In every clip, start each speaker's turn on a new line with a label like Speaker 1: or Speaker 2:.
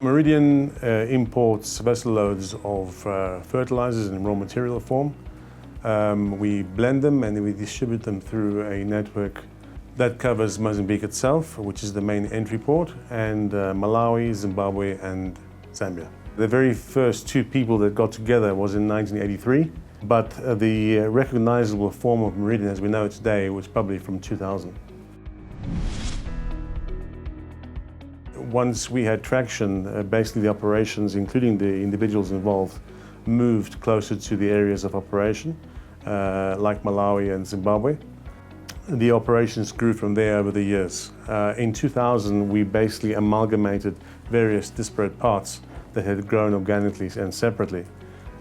Speaker 1: Meridian imports vessel loads of fertilizers in raw material form. We blend them and we distribute them through a network that covers Mozambique itself, which is the main entry port, and Malawi, Zimbabwe and Zambia. The very first two people that got together was in 1983, but the recognizable form of Meridian as we know it today was probably from 2000. Once we had traction, basically the operations, including the individuals involved, moved closer to the areas of operation, like Malawi and Zimbabwe. The operations grew from there over the years. In 2000, we basically amalgamated various disparate parts that had grown organically and separately,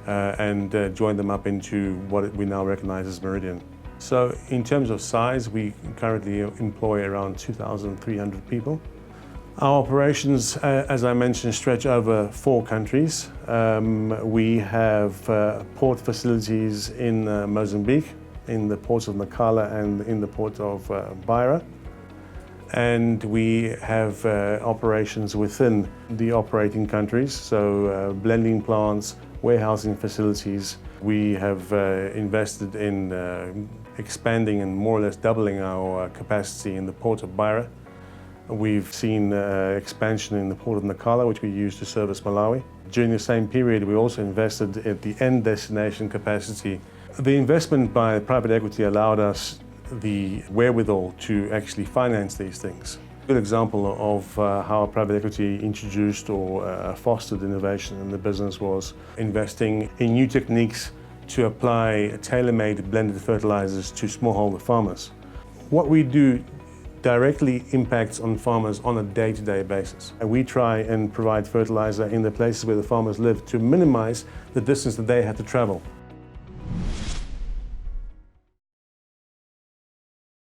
Speaker 1: and joined them up into what we now recognize as Meridian. So in terms of size, we currently employ around 2,300 people. Our operations, as I mentioned, stretch over 4 countries. We have port facilities in Mozambique, in the ports of Nacala and in the port of Beira. And we have operations within the operating countries, so blending plants, warehousing facilities. We have invested in expanding and more or less doubling our capacity in the port of Beira. We've seen expansion in the port of Nacala, which we use to service Malawi. During the same period, we also invested at the end destination capacity. The investment by private equity allowed us the wherewithal to actually finance these things. A good example of how private equity introduced or fostered innovation in the business was investing in new techniques to apply tailor-made blended fertilizers to smallholder farmers. What we do directly impacts on farmers on a day-to-day basis. We try and provide fertilizer in the places where the farmers live to minimize the distance that they have to travel.